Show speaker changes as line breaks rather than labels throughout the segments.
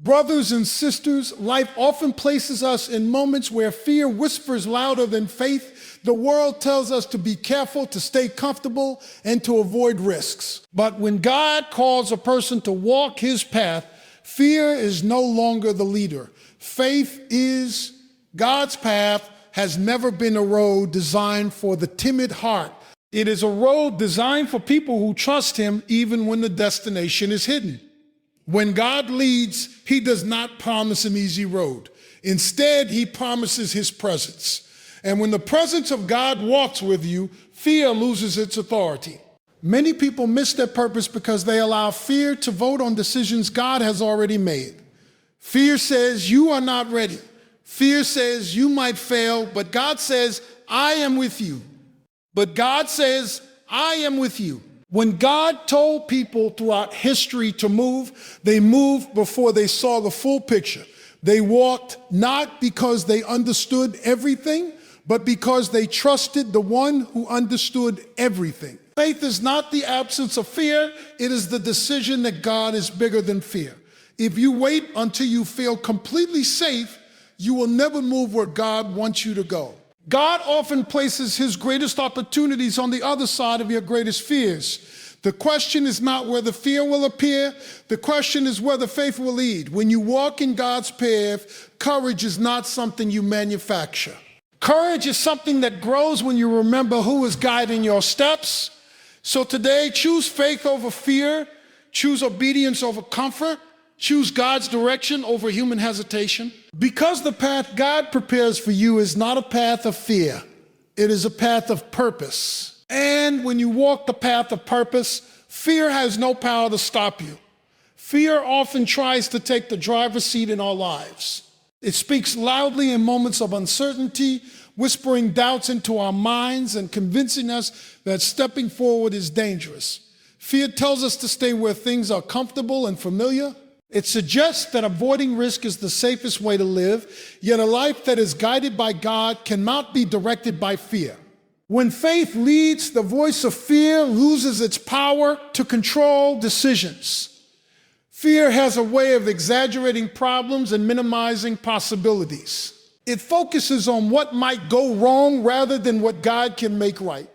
Brothers and sisters, life often places us in moments where fear whispers louder than faith. The world tells us to be careful, to stay comfortable, and to avoid risks. But when God calls a person to walk his path, fear is no longer the leader. Faith is God's path, has never been a road designed for the timid heart. It is a road designed for people who trust him even when the destination is hidden. When God leads, he does not promise an easy road. Instead, he promises his presence. And when the presence of God walks with you, fear loses its authority. Many people miss their purpose because they allow fear to vote on decisions God has already made. Fear says you are not ready. Fear says you might fail, but God says, I am with you. But God says, I am with you. When God told people throughout history to move, they moved before they saw the full picture. They walked not because they understood everything, but because they trusted the one who understood everything. Faith is not the absence of fear, it is the decision that God is bigger than fear. If you wait until you feel completely safe, you will never move where God wants you to go. God often places his greatest opportunities on the other side of your greatest fears. The question is not whether fear will appear, the question is whether faith will lead. When you walk in God's path, courage is not something you manufacture. Courage is something that grows when you remember who is guiding your steps. So today, choose faith over fear, choose obedience over comfort, choose God's direction over human hesitation. Because the path God prepares for you is not a path of fear, it is a path of purpose. And when you walk the path of purpose, fear has no power to stop you. Fear often tries to take the driver's seat in our lives. It speaks loudly in moments of uncertainty, whispering doubts into our minds and convincing us that stepping forward is dangerous. Fear tells us to stay where things are comfortable and familiar. It suggests that avoiding risk is the safest way to live, yet a life that is guided by God cannot be directed by fear. When faith leads, the voice of fear loses its power to control decisions. Fear has a way of exaggerating problems and minimizing possibilities. It focuses on what might go wrong rather than what God can make right.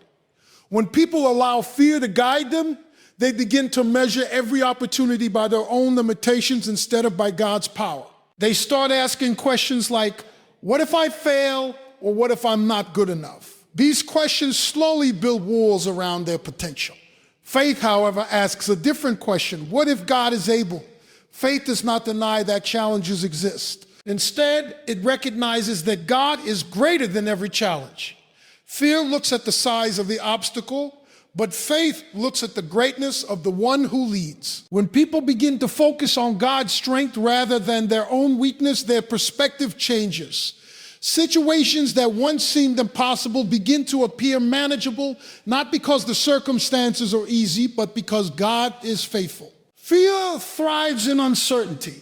When people allow fear to guide them, they begin to measure every opportunity by their own limitations instead of by God's power. They start asking questions like, what if I fail, or what if I'm not good enough? These questions slowly build walls around their potential. Faith, however, asks a different question. What if God is able? Faith does not deny that challenges exist. Instead, it recognizes that God is greater than every challenge. Fear looks at the size of the obstacle, but faith looks at the greatness of the one who leads. When people begin to focus on God's strength rather than their own weakness, their perspective changes. Situations that once seemed impossible begin to appear manageable, not because the circumstances are easy, but because God is faithful. Fear thrives in uncertainty.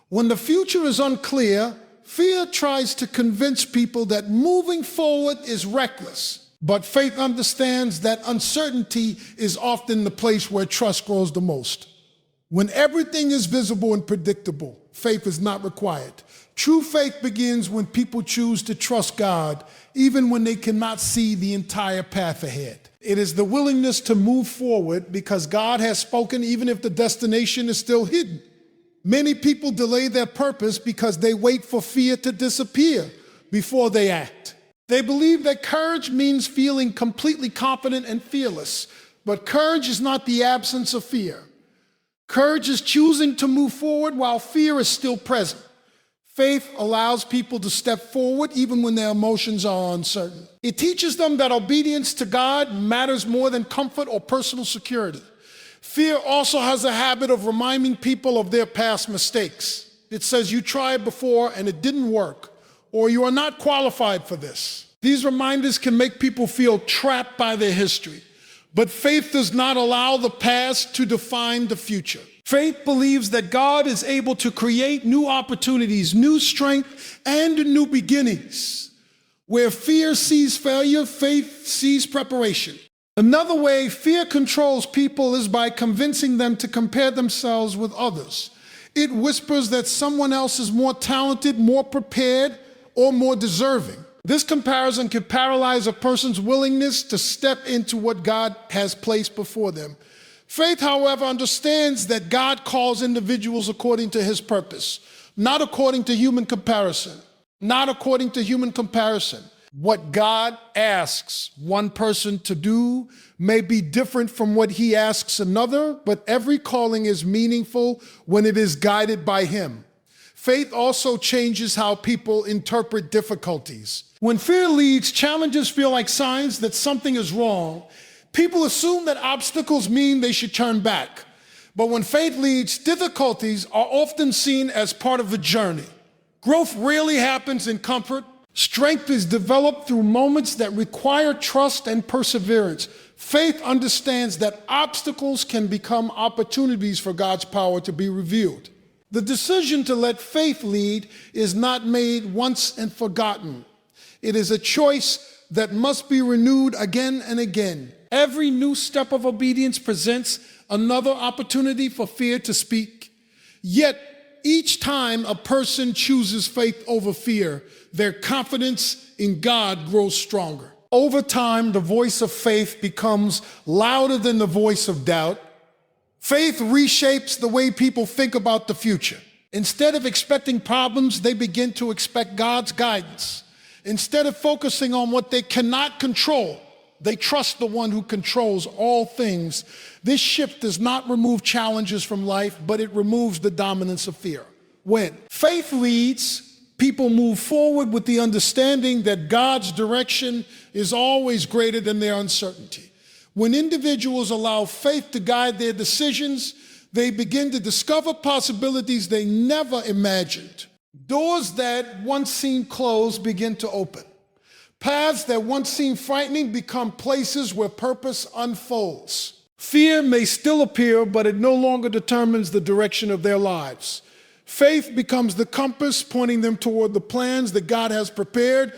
When the future is unclear, fear tries to convince people that moving forward is reckless. But faith understands that uncertainty is often the place where trust grows the most. When everything is visible and predictable, faith is not required. True faith begins when people choose to trust God, even when they cannot see the entire path ahead. It is the willingness to move forward because God has spoken, even if the destination is still hidden. Many people delay their purpose because they wait for fear to disappear before they act. They believe that courage means feeling completely confident and fearless, but courage is not the absence of fear. Courage is choosing to move forward while fear is still present. Faith allows people to step forward even when their emotions are uncertain. It teaches them that obedience to God matters more than comfort or personal security. Fear also has a habit of reminding people of their past mistakes. It says you tried before and it didn't work, or you are not qualified for this. These reminders can make people feel trapped by their history. But faith does not allow the past to define the future. Faith believes that God is able to create new opportunities, new strength, and new beginnings. Where fear sees failure, faith sees preparation. Another way fear controls people is by convincing them to compare themselves with others. It whispers that someone else is more talented, more prepared, or more deserving. This comparison can paralyze a person's willingness to step into what God has placed before them. Faith, however, understands that God calls individuals according to his purpose, not according to human comparison. Not according to human comparison. What God asks one person to do may be different from what he asks another, but every calling is meaningful when it is guided by him. Faith also changes how people interpret difficulties. When fear leads, challenges feel like signs that something is wrong. People assume that obstacles mean they should turn back. But when faith leads, difficulties are often seen as part of the journey. Growth rarely happens in comfort. Strength is developed through moments that require trust and perseverance. Faith understands that obstacles can become opportunities for God's power to be revealed. The decision to let faith lead is not made once and forgotten. It is a choice that must be renewed again and again. Every new step of obedience presents another opportunity for fear to speak. Yet, each time a person chooses faith over fear, their confidence in God grows stronger. Over time, the voice of faith becomes louder than the voice of doubt. Faith reshapes the way people think about the future. Instead of expecting problems, they begin to expect God's guidance. Instead of focusing on what they cannot control, they trust the one who controls all things. This shift does not remove challenges from life, but it removes the dominance of fear. When faith leads, people move forward with the understanding that God's direction is always greater than their uncertainty. When individuals allow faith to guide their decisions, they begin to discover possibilities they never imagined. Doors that once seemed closed begin to open. Paths that once seemed frightening become places where purpose unfolds. Fear may still appear, but it no longer determines the direction of their lives. Faith becomes the compass pointing them toward the plans that God has prepared,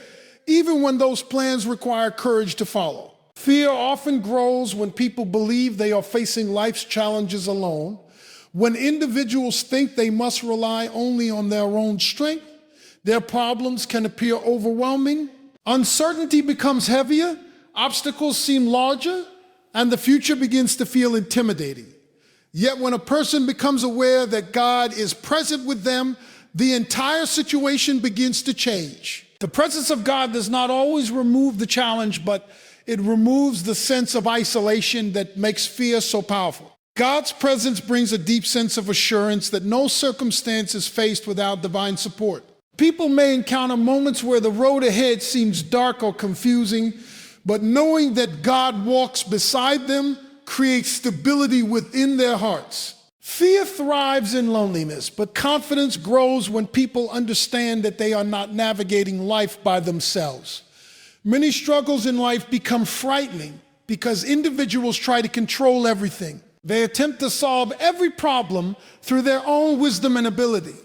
even when those plans require courage to follow. Fear often grows when people believe they are facing life's challenges alone. When individuals think they must rely only on their own strength, their problems can appear overwhelming. Uncertainty becomes heavier, obstacles seem larger, and the future begins to feel intimidating. Yet when a person becomes aware that God is present with them, the entire situation begins to change. The presence of God does not always remove the challenge, but it removes the sense of isolation that makes fear so powerful. God's presence brings a deep sense of assurance that no circumstance is faced without divine support. People may encounter moments where the road ahead seems dark or confusing, but knowing that God walks beside them creates stability within their hearts. Fear thrives in loneliness, but confidence grows when people understand that they are not navigating life by themselves. Many struggles in life become frightening because individuals try to control everything. They attempt to solve every problem through their own wisdom and ability.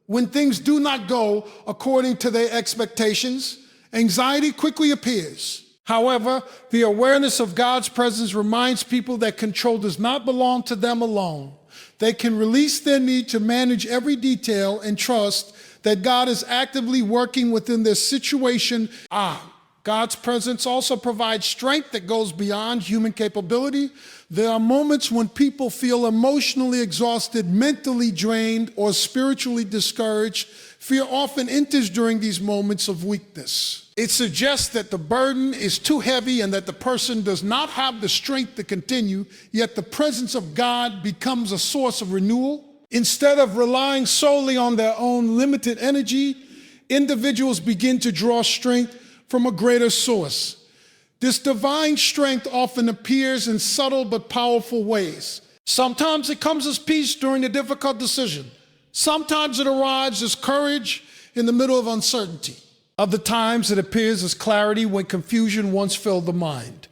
When things do not go according to their expectations, anxiety quickly appears. However, the awareness of God's presence reminds people that control does not belong to them alone. They can release their need to manage every detail and trust that God is actively working within their situation. God's presence also provides strength that goes beyond human capability. There are moments when people feel emotionally exhausted, mentally drained, or spiritually discouraged. Fear often enters during these moments of weakness. It suggests that the burden is too heavy and that the person does not have the strength to continue, yet the presence of God becomes a source of renewal. Instead of relying solely on their own limited energy, individuals begin to draw strength from a greater source. This divine strength often appears in subtle but powerful ways. Sometimes it comes as peace during a difficult decision. Sometimes it arrives as courage in the middle of uncertainty. Other times it appears as clarity when confusion once filled the mind.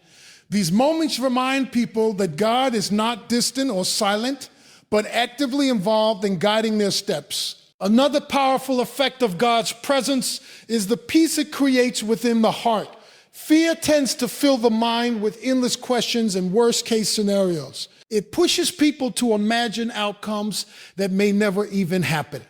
These moments remind people that God is not distant or silent, but actively involved in guiding their steps. Another powerful effect of God's presence is the peace it creates within the heart. Fear tends to fill the mind with endless questions and worst-case scenarios. It pushes people to imagine outcomes that may never even happen.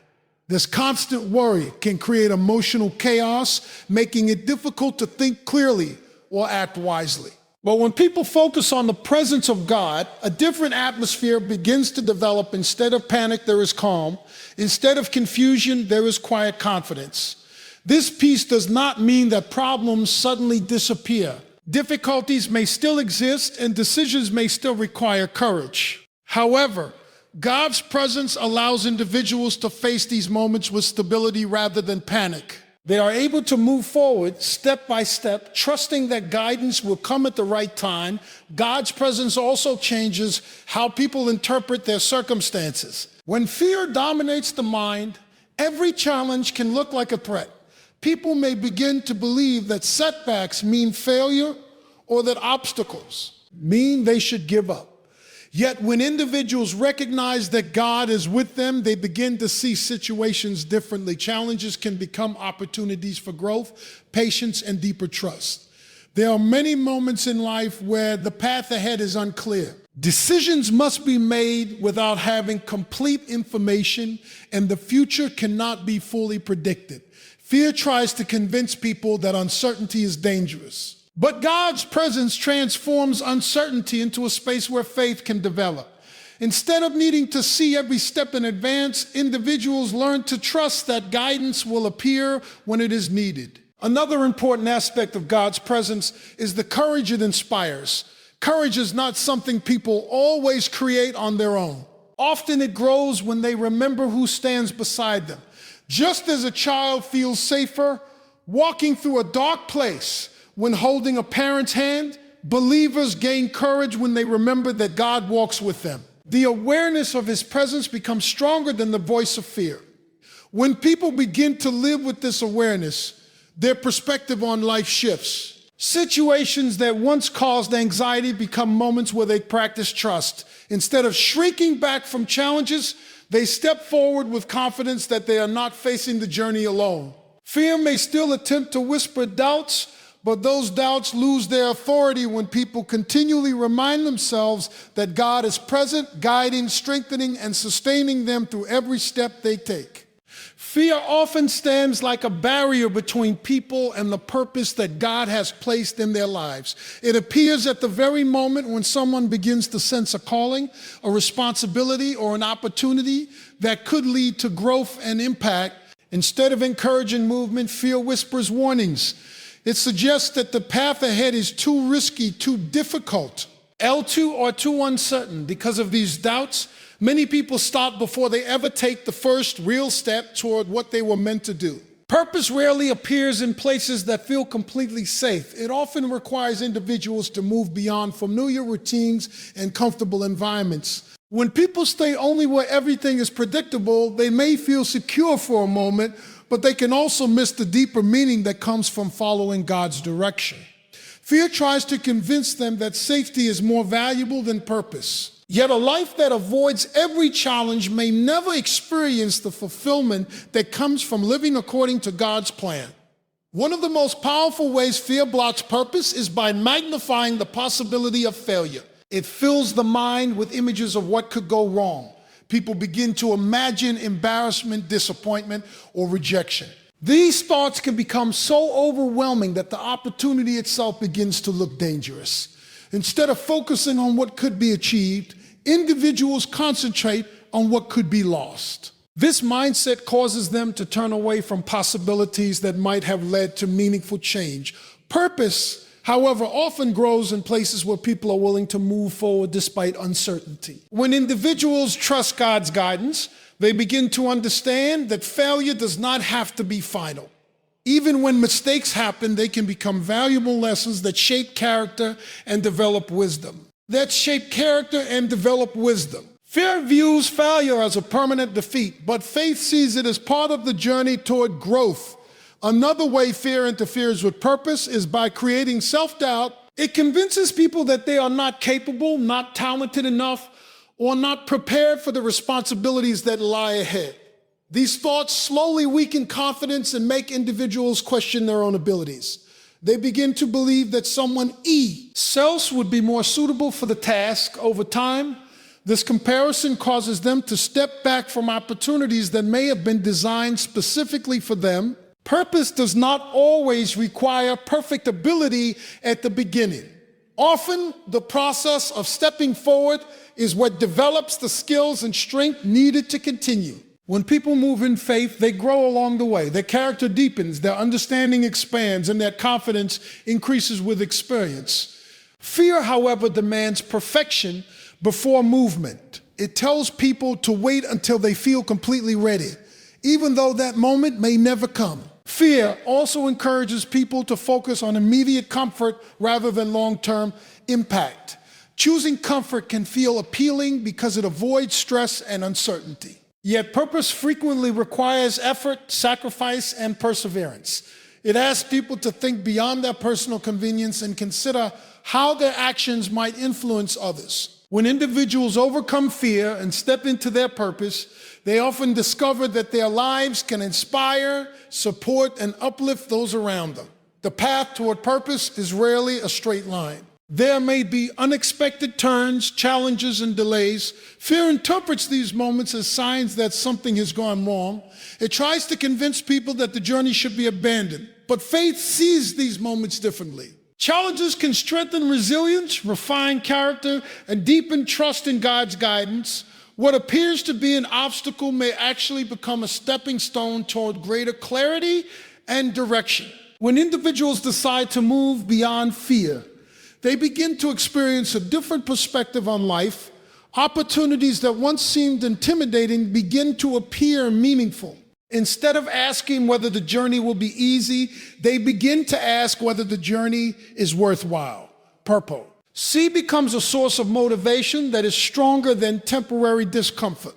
This constant worry can create emotional chaos, making it difficult to think clearly or act wisely. But when people focus on the presence of God, a different atmosphere begins to develop. Instead of panic, there is calm. Instead of confusion, there is quiet confidence. This peace does not mean that problems suddenly disappear. Difficulties may still exist and decisions may still require courage. However, God's presence allows individuals to face these moments with stability rather than panic. They are able to move forward step by step, trusting that guidance will come at the right time. God's presence also changes how people interpret their circumstances. When fear dominates the mind, every challenge can look like a threat. People may begin to believe that setbacks mean failure or that obstacles mean they should give up. Yet when individuals recognize that God is with them, they begin to see situations differently. Challenges can become opportunities for growth, patience, and deeper trust. There are many moments in life where the path ahead is unclear. Decisions must be made without having complete information, and the future cannot be fully predicted. Fear tries to convince people that uncertainty is dangerous. But God's presence transforms uncertainty into a space where faith can develop. Instead of needing to see every step in advance, individuals learn to trust that guidance will appear when it is needed. Another important aspect of God's presence is the courage it inspires. Courage is not something people always create on their own. Often it grows when they remember who stands beside them. Just as a child feels safer walking through a dark place when holding a parent's hand, believers gain courage when they remember that God walks with them. The awareness of his presence becomes stronger than the voice of fear. When people begin to live with this awareness, their perspective on life shifts. Situations that once caused anxiety become moments where they practice trust. Instead of shrinking back from challenges, they step forward with confidence that they are not facing the journey alone. Fear may still attempt to whisper doubts, but those doubts lose their authority when people continually remind themselves that God is present, guiding, strengthening, and sustaining them through every step they take. Fear often stands like a barrier between people and the purpose that God has placed in their lives. It appears at the very moment when someone begins to sense a calling, a responsibility, or an opportunity that could lead to growth and impact. Instead of encouraging movement, fear whispers warnings. It suggests that the path ahead is too risky, too difficult, or too uncertain. Because of these doubts, many people stop before they ever take the first real step toward what they were meant to do. Purpose rarely appears in places that feel completely safe. It often requires individuals to move beyond familiar routines and comfortable environments. When people stay only where everything is predictable, they may feel secure for a moment, but they can also miss the deeper meaning that comes from following God's direction. Fear tries to convince them that safety is more valuable than purpose. Yet a life that avoids every challenge may never experience the fulfillment that comes from living according to God's plan. One of the most powerful ways fear blocks purpose is by magnifying the possibility of failure. It fills the mind with images of what could go wrong. People begin to imagine embarrassment, disappointment, or rejection. These thoughts can become so overwhelming that the opportunity itself begins to look dangerous. Instead of focusing on what could be achieved, individuals concentrate on what could be lost. This mindset causes them to turn away from possibilities that might have led to meaningful change. Purpose, however, often grows in places where people are willing to move forward despite uncertainty. When individuals trust God's guidance, they begin to understand that failure does not have to be final. Even when mistakes happen, they can become valuable lessons that shape character and develop wisdom. Fear views failure as a permanent defeat, but faith sees it as part of the journey toward growth. Another way fear interferes with purpose is by creating self-doubt. It convinces people that they are not capable, not talented enough, or not prepared for the responsibilities that lie ahead. These thoughts slowly weaken confidence and make individuals question their own abilities. They begin to believe that someone else would be more suitable for the task. Over time, this comparison causes them to step back from opportunities that may have been designed specifically for them. Purpose does not always require perfect ability at the beginning. Often, the process of stepping forward is what develops the skills and strength needed to continue. When people move in faith, they grow along the way. Their character deepens, their understanding expands, and their confidence increases with experience. Fear, however, demands perfection before movement. It tells people to wait until they feel completely ready, even though that moment may never come. Fear also encourages people to focus on immediate comfort rather than long-term impact. Choosing comfort can feel appealing because it avoids stress and uncertainty. Yet purpose frequently requires effort, sacrifice, and perseverance. It asks people to think beyond their personal convenience and consider how their actions might influence others. When individuals overcome fear and step into their purpose, they often discover that their lives can inspire, support, and uplift those around them. The path toward purpose is rarely a straight line. There may be unexpected turns, challenges, and delays. Fear interprets these moments as signs that something has gone wrong. It tries to convince people that the journey should be abandoned. But faith sees these moments differently. Challenges can strengthen resilience, refine character, and deepen trust in God's guidance. What appears to be an obstacle may actually become a stepping stone toward greater clarity and direction. When individuals decide to move beyond fear, they begin to experience a different perspective on life. Opportunities that once seemed intimidating begin to appear meaningful. Instead of asking whether the journey will be easy, they begin to ask whether the journey is worthwhile. Purpose. C becomes a source of motivation that is stronger than temporary discomfort.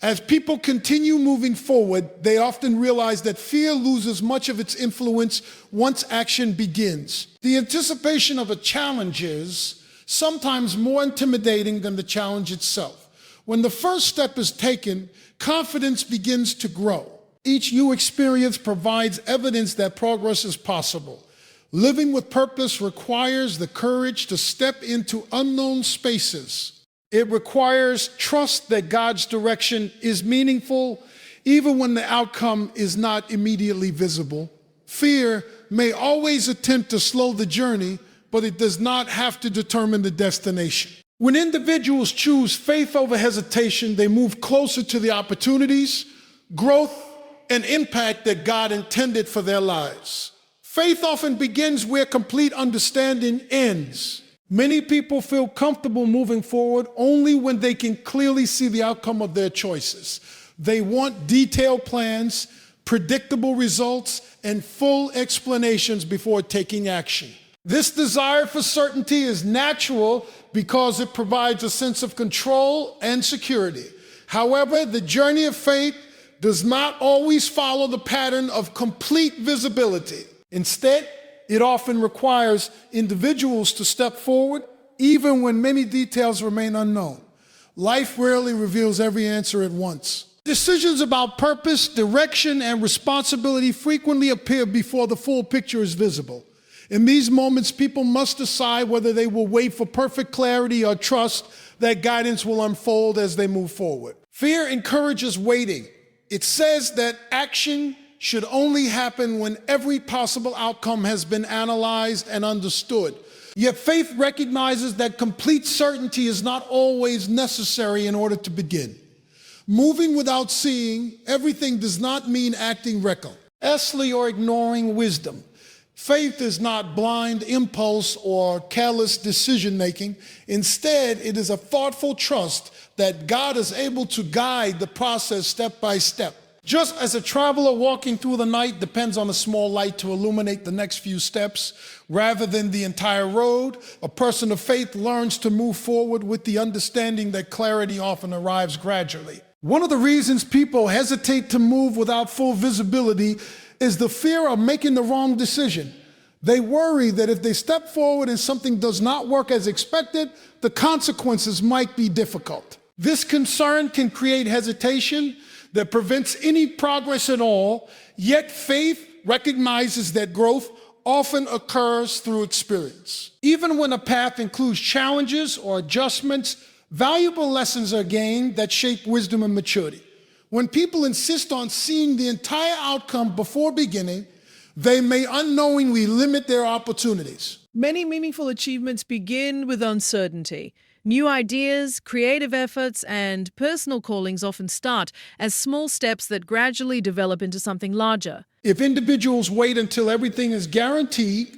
As people continue moving forward, they often realize that fear loses much of its influence once action begins. The anticipation of a challenge is sometimes more intimidating than the challenge itself. When the first step is taken, confidence begins to grow. Each new experience provides evidence that progress is possible. Living with purpose requires the courage to step into unknown spaces. It requires trust that God's direction is meaningful, even when the outcome is not immediately visible. Fear may always attempt to slow the journey, but it does not have to determine the destination. When individuals choose faith over hesitation, they move closer to the opportunities, growth, and impact that God intended for their lives. Faith often begins where complete understanding ends. Many people feel comfortable moving forward only when they can clearly see the outcome of their choices. They want detailed plans, predictable results, and full explanations before taking action. This desire for certainty is natural because it provides a sense of control and security. However, the journey of faith does not always follow the pattern of complete visibility. Instead, it often requires individuals to step forward, even when many details remain unknown. Life rarely reveals every answer at once. Decisions about purpose, direction, and responsibility frequently appear before the full picture is visible. In these moments, people must decide whether they will wait for perfect clarity or trust that guidance will unfold as they move forward. Fear encourages waiting. It says that action should only happen when every possible outcome has been analyzed and understood. Yet faith recognizes that complete certainty is not always necessary in order to begin. Moving without seeing everything does not mean acting recklessly or ignoring wisdom. Faith is not blind impulse or careless decision-making. Instead, it is a thoughtful trust that God is able to guide the process step by step. Just as a traveler walking through the night depends on a small light to illuminate the next few steps rather than the entire road, a person of faith learns to move forward with the understanding that clarity often arrives gradually. One of the reasons people hesitate to move without full visibility is the fear of making the wrong decision. They worry that if they step forward and something does not work as expected, the consequences might be difficult. This concern can create hesitation that prevents any progress at all, yet faith recognizes that growth often occurs through experience. Even when a path includes challenges or adjustments, valuable lessons are gained that shape wisdom and maturity. When people insist on seeing the entire outcome before beginning, they may unknowingly limit their opportunities.
Many meaningful achievements begin with uncertainty. New ideas, creative efforts, and personal callings often start as small steps that gradually develop into something larger.
If individuals wait until everything is guaranteed,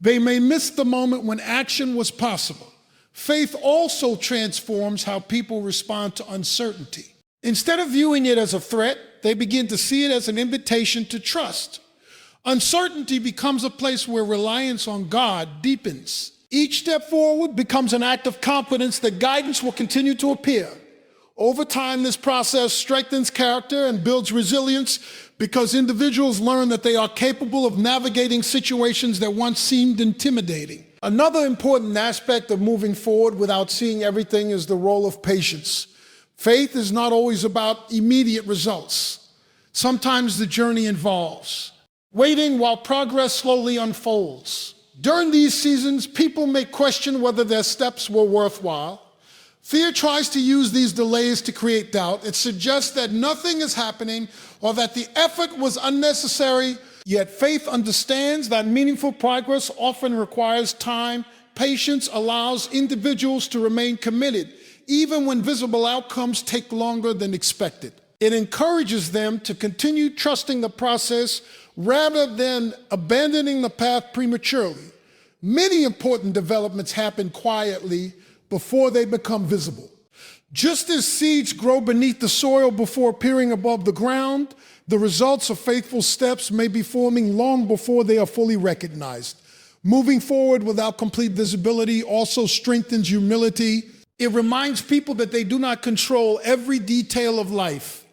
they may miss the moment when action was possible. Faith also transforms how people respond to uncertainty. Instead of viewing it as a threat, they begin to see it as an invitation to trust. Uncertainty becomes a place where reliance on God deepens. Each step forward becomes an act of confidence that guidance will continue to appear. Over time, this process strengthens character and builds resilience because individuals learn that they are capable of navigating situations that once seemed intimidating. Another important aspect of moving forward without seeing everything is the role of patience. Faith is not always about immediate results. Sometimes the journey involves waiting while progress slowly unfolds. During these seasons, people may question whether their steps were worthwhile. Fear tries to use these delays to create doubt. It suggests that nothing is happening or that the effort was unnecessary, yet faith understands that meaningful progress often requires time. Patience allows individuals to remain committed, even when visible outcomes take longer than expected. It encourages them to continue trusting the process rather than abandoning the path prematurely. Many important developments happen quietly before they become visible. Just as seeds grow beneath the soil before appearing above the ground, the results of faithful steps may be forming long before they are fully recognized. Moving forward without complete visibility also strengthens humility. It reminds people that they do not control every detail of life.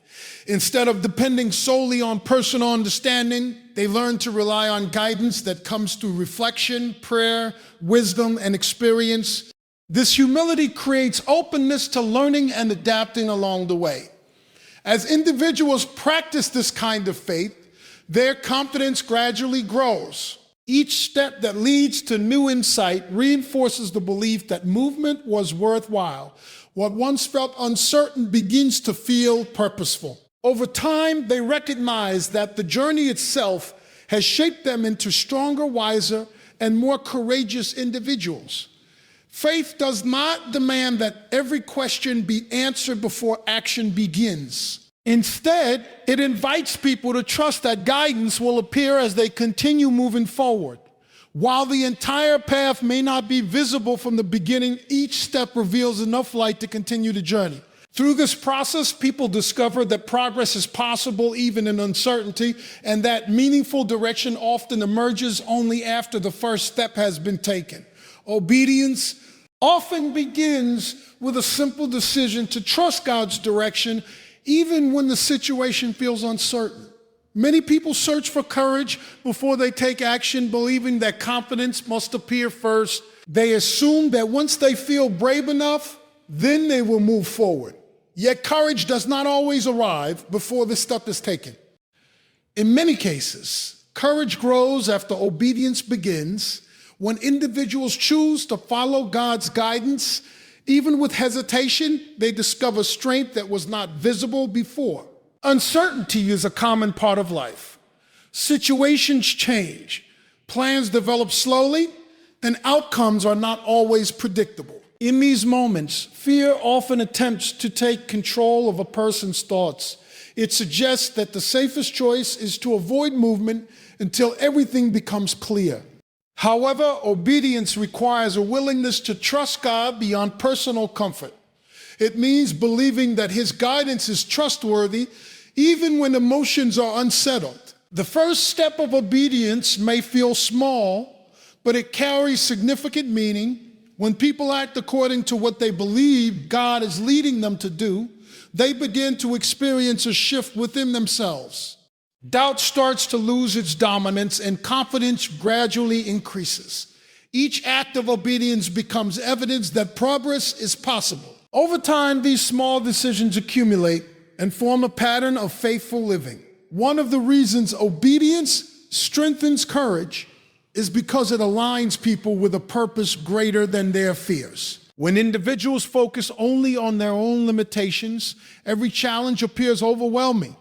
Instead of depending solely on personal understanding, they learn to rely on guidance that comes through reflection, prayer, wisdom, and experience. This humility creates openness to learning and adapting along the way. As individuals practice this kind of faith, their confidence gradually grows. Each step that leads to new insight reinforces the belief that movement was worthwhile. What once felt uncertain begins to feel purposeful. Over time, they recognize that the journey itself has shaped them into stronger, wiser, and more courageous individuals. Faith does not demand that every question be answered before action begins. Instead, it invites people to trust that guidance will appear as they continue moving forward. While the entire path may not be visible from the beginning, each step reveals enough light to continue the journey. Through this process, people discover that progress is possible even in uncertainty, and that meaningful direction often emerges only after the first step has been taken. Obedience often begins with a simple decision to trust God's direction, even when the situation feels uncertain. Many people search for courage before they take action, believing that confidence must appear first. They assume that once they feel brave enough, then they will move forward. Yet courage does not always arrive before the step is taken. In many cases, courage grows after obedience begins. When individuals choose to follow God's guidance, even with hesitation, they discover strength that was not visible before. Uncertainty is a common part of life. Situations change, plans develop slowly, and outcomes are not always predictable. In these moments, fear often attempts to take control of a person's thoughts. It suggests that the safest choice is to avoid movement until everything becomes clear. However, obedience requires a willingness to trust God beyond personal comfort. It means believing that His guidance is trustworthy even when emotions are unsettled. The first step of obedience may feel small, but it carries significant meaning. When people act according to what they believe God is leading them to do, they begin to experience a shift within themselves. Doubt starts to lose its dominance and confidence gradually increases. Each act of obedience becomes evidence that progress is possible. Over time, these small decisions accumulate and form a pattern of faithful living. One of the reasons obedience strengthens courage is because it aligns people with a purpose greater than their fears. When individuals focus only on their own limitations, every challenge appears overwhelming.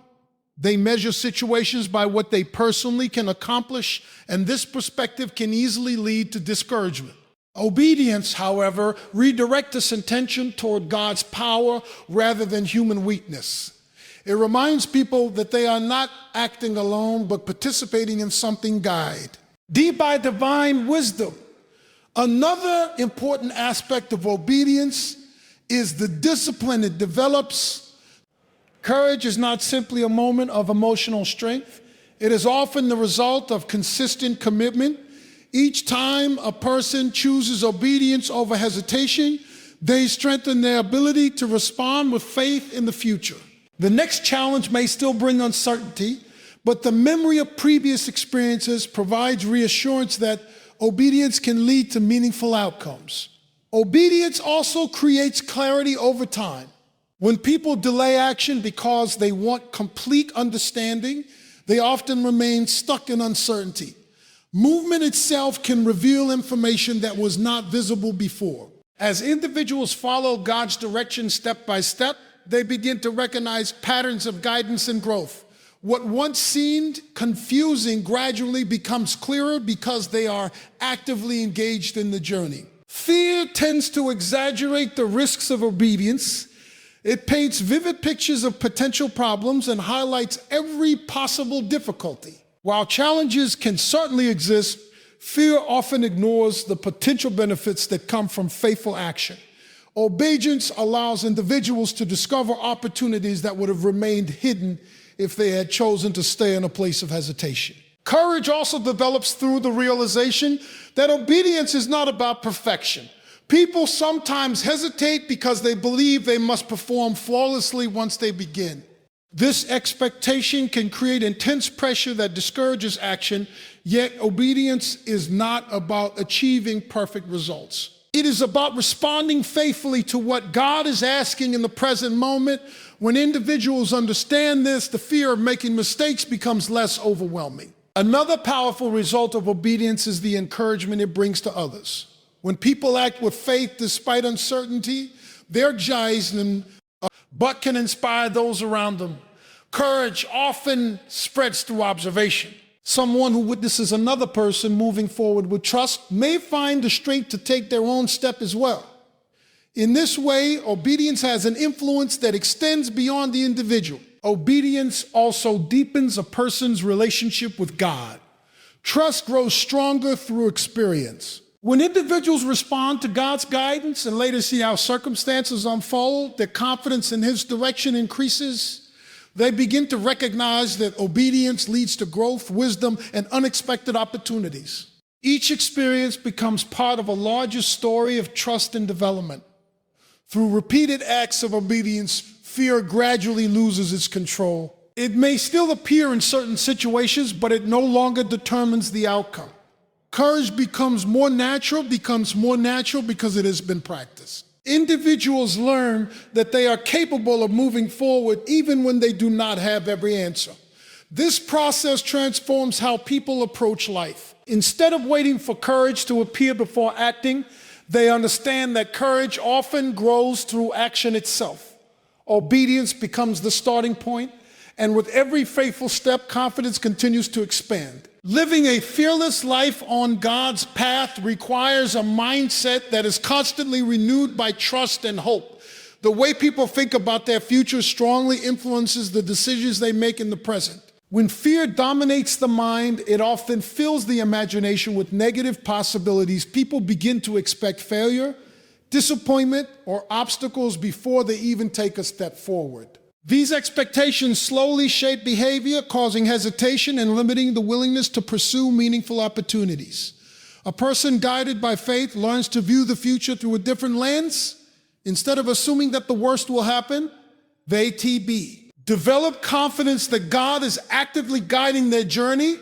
They measure situations by what they personally can accomplish, and this perspective can easily lead to discouragement. Obedience, however, redirects this attention toward God's power rather than human weakness. It reminds people that they are not acting alone, but participating in something guided. By divine wisdom. Another important aspect of obedience is the discipline it develops. Courage is not simply a moment of emotional strength. It is often the result of consistent commitment. Each time a person chooses obedience over hesitation, they strengthen their ability to respond with faith in the future. The next challenge may still bring uncertainty, but the memory of previous experiences provides reassurance that obedience can lead to meaningful outcomes. Obedience also creates clarity over time. When people delay action because they want complete understanding, they often remain stuck in uncertainty. Movement itself can reveal information that was not visible before. As individuals follow God's direction step by step, they begin to recognize patterns of guidance and growth. What once seemed confusing gradually becomes clearer because they are actively engaged in the journey. Fear tends to exaggerate the risks of obedience. It paints vivid pictures of potential problems and highlights every possible difficulty. While challenges can certainly exist, fear often ignores the potential benefits that come from faithful action. Obedience allows individuals to discover opportunities that would have remained hidden if they had chosen to stay in a place of hesitation. Courage also develops through the realization that obedience is not about perfection. People sometimes hesitate because they believe they must perform flawlessly once they begin. This expectation can create intense pressure that discourages action, yet obedience is not about achieving perfect results. It is about responding faithfully to what God is asking in the present moment. When individuals understand this, the fear of making mistakes becomes less overwhelming. Another powerful result of obedience is the encouragement it brings to others. When people act with faith despite uncertainty, their giants but can inspire those around them. Courage often spreads through observation. Someone who witnesses another person moving forward with trust may find the strength to take their own step as well. In this way, obedience has an influence that extends beyond the individual. Obedience also deepens a person's relationship with God. Trust grows stronger through experience. When individuals respond to God's guidance and later see how circumstances unfold, their confidence in His direction increases. They begin to recognize that obedience leads to growth, wisdom, and unexpected opportunities. Each experience becomes part of a larger story of trust and development. Through repeated acts of obedience, fear gradually loses its control. It may still appear in certain situations, but it no longer determines the outcome. Courage becomes more natural because it has been practiced. Individuals learn that they are capable of moving forward even when they do not have every answer. This process transforms how people approach life. Instead of waiting for courage to appear before acting, they understand that courage often grows through action itself. Obedience becomes the starting point, and with every faithful step, confidence continues to expand. Living a fearless life on God's path requires a mindset that is constantly renewed by trust and hope. The way people think about their future strongly influences the decisions they make in the present. When fear dominates the mind, it often fills the imagination with negative possibilities. People begin to expect failure, disappointment, or obstacles before they even take a step forward. These expectations slowly shape behavior, causing hesitation and limiting the willingness to pursue meaningful opportunities. A person guided by faith learns to view the future through a different lens. Instead of assuming that the worst will happen, they develop confidence that God is actively guiding their journey.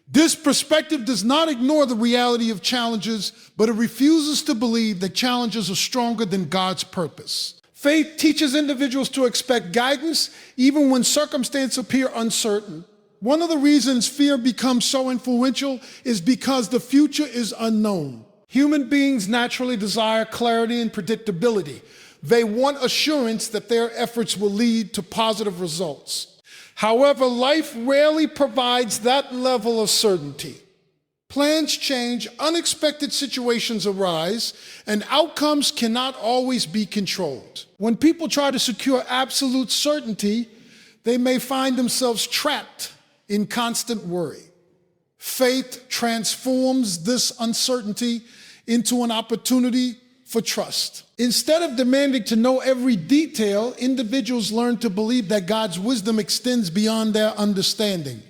This perspective does not ignore the reality of challenges, but it refuses to believe that challenges are stronger than God's purpose. Faith teaches individuals to expect guidance even when circumstances appear uncertain. One of the reasons fear becomes so influential is because the future is unknown. Human beings naturally desire clarity and predictability. They want assurance that their efforts will lead to positive results. However, life rarely provides that level of certainty. Plans change, unexpected situations arise, and outcomes cannot always be controlled. When people try to secure absolute certainty, they may find themselves trapped in constant worry. Faith transforms this uncertainty into an opportunity for trust. Instead of demanding to know every detail, individuals learn to believe that God's wisdom extends beyond their understanding.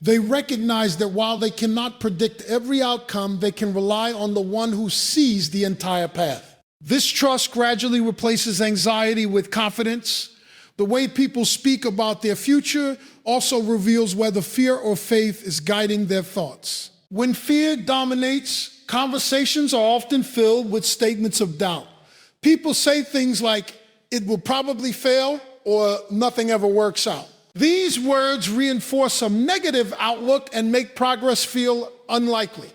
They recognize that while they cannot predict every outcome, they can rely on the one who sees the entire path. This trust gradually replaces anxiety with confidence. The way people speak about their future also reveals whether fear or faith is guiding their thoughts. When fear dominates, conversations are often filled with statements of doubt. People say things like, "It will probably fail," or "nothing ever works out." These words reinforce a negative outlook and make progress feel unlikely.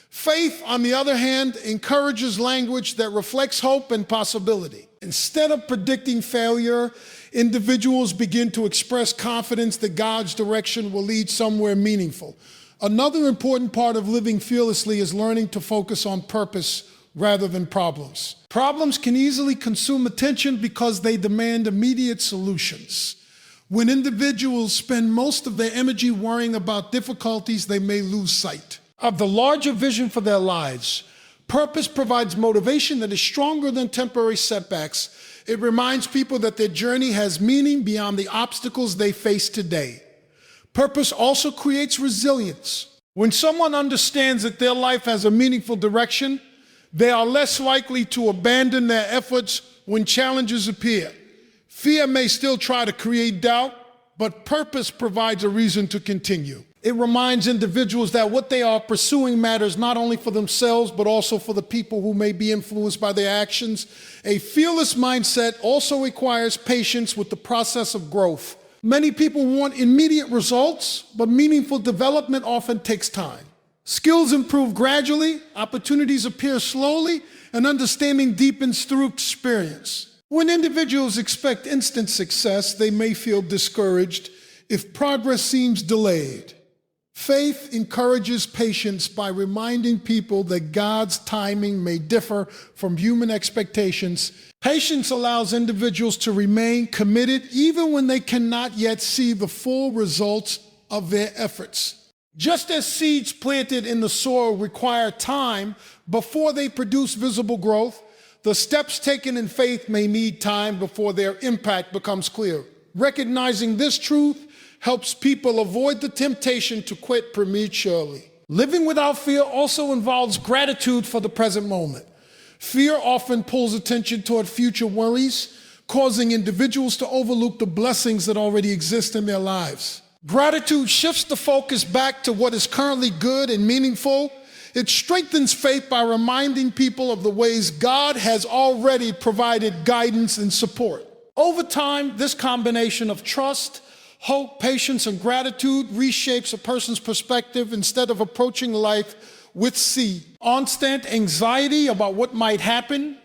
Faith, on the other hand, encourages language that reflects hope and possibility. Instead of predicting failure, individuals begin to express confidence that God's direction will lead somewhere meaningful. Another important part of living fearlessly is learning to focus on purpose rather than problems. Problems can easily consume attention because they demand immediate solutions. When individuals spend most of their energy worrying about difficulties, they may lose sight of the larger vision for their lives. Purpose provides motivation that is stronger than temporary setbacks. It reminds people that their journey has meaning beyond the obstacles they face today. Purpose also creates resilience. When someone understands that their life has a meaningful direction, they are less likely to abandon their efforts when challenges appear. Fear may still try to create doubt, but purpose provides a reason to continue. It reminds individuals that what they are pursuing matters not only for themselves, but also for the people who may be influenced by their actions. A fearless mindset also requires patience with the process of growth. Many people want immediate results, but meaningful development often takes time. Skills improve gradually, opportunities appear slowly, and understanding deepens through experience. When individuals expect instant success, they may feel discouraged if progress seems delayed. Faith encourages patience by reminding people that God's timing may differ from human expectations. Patience allows individuals to remain committed even when they cannot yet see the full results of their efforts. Just as seeds planted in the soil require time before they produce visible growth, the steps taken in faith may need time before their impact becomes clear. Recognizing this truth helps people avoid the temptation to quit prematurely. Living without fear also involves gratitude for the present moment. Fear often pulls attention toward future worries, causing individuals to overlook the blessings that already exist in their lives. Gratitude shifts the focus back to what is currently good and meaningful. It strengthens faith by reminding people of the ways God has already provided guidance and support. Over time, this combination of trust, hope, patience, and gratitude reshapes a person's perspective. Instead of approaching life with constant anxiety about what might happen,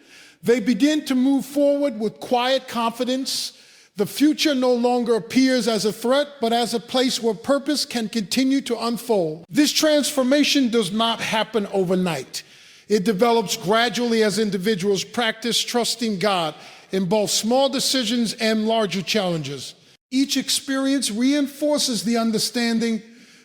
they begin to move forward with quiet confidence. The future no longer appears as a threat, but as a place where purpose can continue to unfold. This transformation does not happen overnight. It develops gradually as individuals practice trusting God in both small decisions and larger challenges. Each experience reinforces the understanding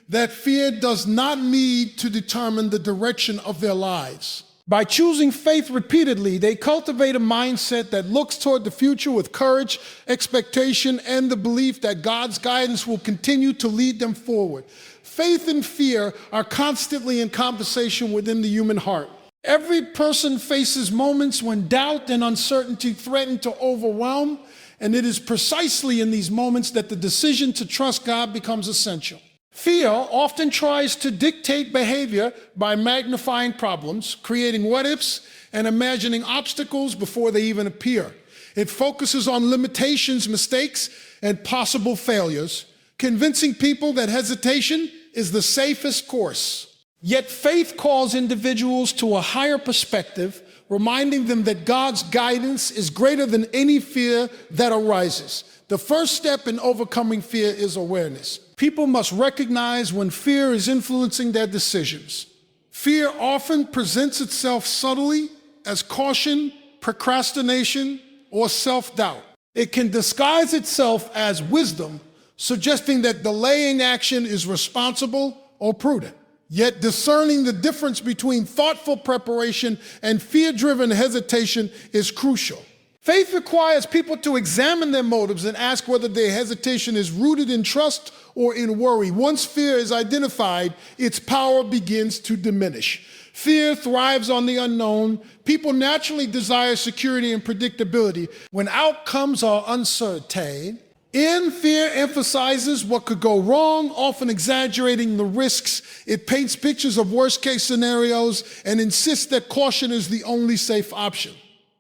that fear does not need to determine the direction of their lives. By choosing faith repeatedly, they cultivate a mindset that looks toward the future with courage, expectation, and the belief that God's guidance will continue to lead them forward. Faith and fear are constantly in conversation within the human heart. Every person faces moments when doubt and uncertainty threaten to overwhelm, and it is precisely in these moments that the decision to trust God becomes essential. Fear often tries to dictate behavior by magnifying problems, creating what-ifs, and imagining obstacles before they even appear. It focuses on limitations, mistakes, and possible failures, convincing people that hesitation is the safest course. Yet faith calls individuals to a higher perspective, reminding them that God's guidance is greater than any fear that arises. The first step in overcoming fear is awareness. People must recognize when fear is influencing their decisions. Fear often presents itself subtly as caution, procrastination, or self-doubt. It can disguise itself as wisdom, suggesting that delaying action is responsible or prudent. Yet discerning the difference between thoughtful preparation and fear-driven hesitation is crucial. Faith requires people to examine their motives and ask whether their hesitation is rooted in trust or in worry. Once fear is identified, its power begins to diminish. Fear thrives on the unknown. People naturally desire security and predictability. When outcomes are uncertain, fear emphasizes what could go wrong, often exaggerating the risks. It paints pictures of worst-case scenarios and insists that caution is the only safe option.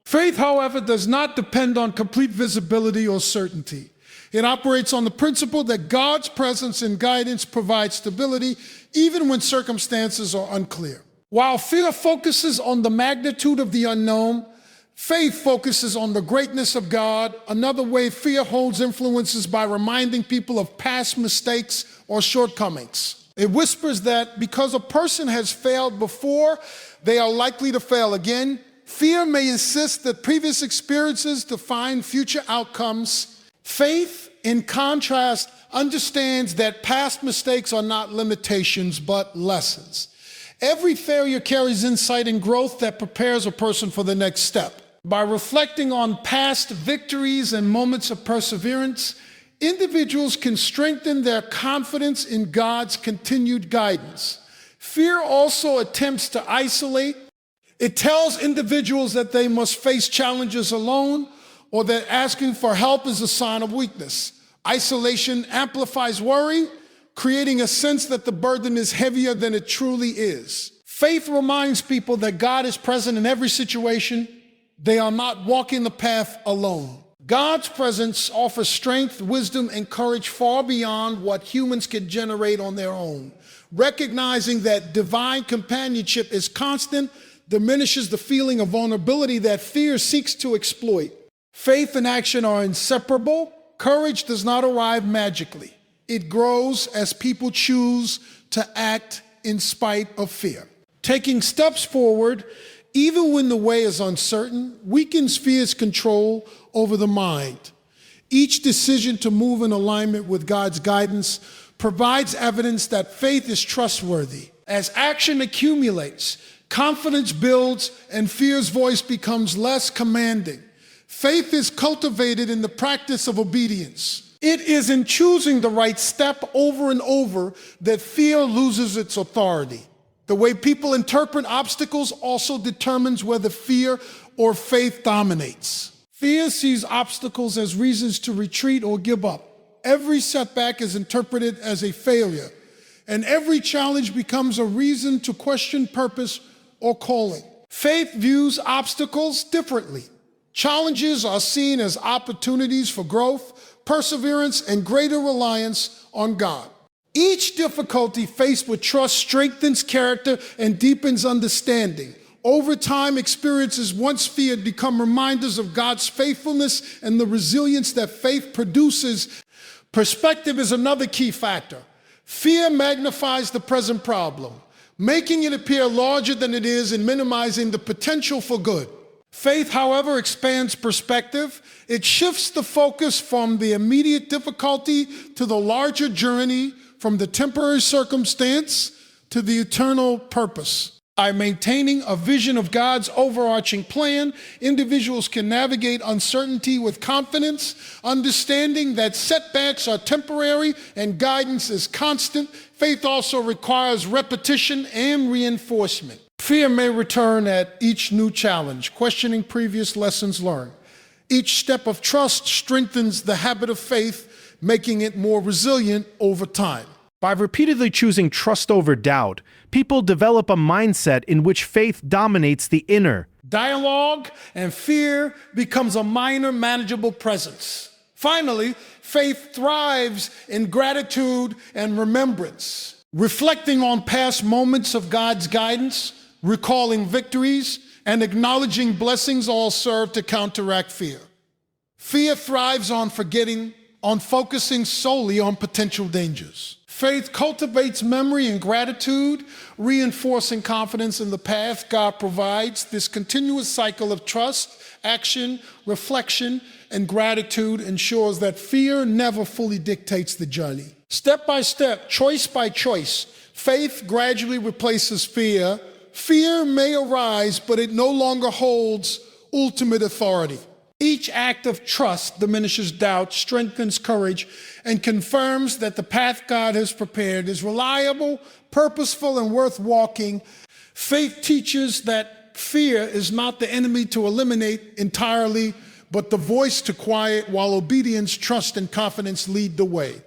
Faith, however, does not depend on complete visibility or certainty. It operates on the principle that God's presence and guidance provide stability, even when circumstances are unclear. While fear focuses on the magnitude of the unknown, faith focuses on the greatness of God. Another way fear holds influence is by reminding people of past mistakes or shortcomings. It whispers that because a person has failed before, they are likely to fail again. Fear may insist that previous experiences define future outcomes. Faith, in contrast, understands that past mistakes are not limitations, but lessons. Every failure carries insight and growth that prepares a person for the next step. By reflecting on past victories and moments of perseverance, individuals can strengthen their confidence in God's continued guidance. Fear also attempts to isolate. It tells individuals that they must face challenges alone or that asking for help is a sign of weakness. Isolation amplifies worry, creating a sense that the burden is heavier than it truly is. Faith reminds people that God is present in every situation. They are not walking the path alone. God's presence offers strength, wisdom, and courage far beyond what humans can generate on their own. Recognizing that divine companionship is constant diminishes the feeling of vulnerability that fear seeks to exploit. Faith and action are inseparable. Courage does not arrive magically. It grows as people choose to act in spite of fear. Taking steps forward, even when the way is uncertain, weakens fear's control over the mind. Each decision to move in alignment with God's guidance provides evidence that faith is trustworthy. As action accumulates, confidence builds and fear's voice becomes less commanding. Faith is cultivated in the practice of obedience. It is in choosing the right step over and over that fear loses its authority. The way people interpret obstacles also determines whether fear or faith dominates. Fear sees obstacles as reasons to retreat or give up. Every setback is interpreted as a failure, and every challenge becomes a reason to question purpose or calling. Faith views obstacles differently. Challenges are seen as opportunities for growth, perseverance, and greater reliance on God. Each difficulty faced with trust strengthens character and deepens understanding. Over time, experiences once feared become reminders of God's faithfulness and the resilience that faith produces. Perspective is another key factor. Fear magnifies the present problem, making it appear larger than it is and minimizing the potential for good. Faith, however, expands perspective. It shifts the focus from the immediate difficulty to the larger journey, from the temporary circumstance to the eternal purpose. By maintaining a vision of God's overarching plan, individuals can navigate uncertainty with confidence, understanding that setbacks are temporary and guidance is constant. Faith also requires repetition and reinforcement. Fear may return at each new challenge, questioning previous lessons learned. Each step of trust strengthens the habit of faith, making it more resilient over time.
By repeatedly choosing trust over doubt, people develop a mindset in which faith dominates the inner
dialogue, and fear becomes a minor, manageable presence. Finally, faith thrives in gratitude and remembrance, reflecting on past moments of God's guidance, recalling victories, and acknowledging blessings all serve to counteract fear. Fear thrives on forgetting, on focusing solely on potential dangers. Faith cultivates memory and gratitude, reinforcing confidence in the path God provides. This continuous cycle of trust, action, reflection, and gratitude ensures that fear never fully dictates the journey. Step by step, choice by choice, faith gradually replaces fear. Fear may arise, but it no longer holds ultimate authority. Each act of trust diminishes doubt, strengthens courage, and confirms that the path God has prepared is reliable, purposeful, and worth walking. Faith teaches that fear is not the enemy to eliminate entirely, but the voice to quiet, while obedience, trust, and confidence lead the way.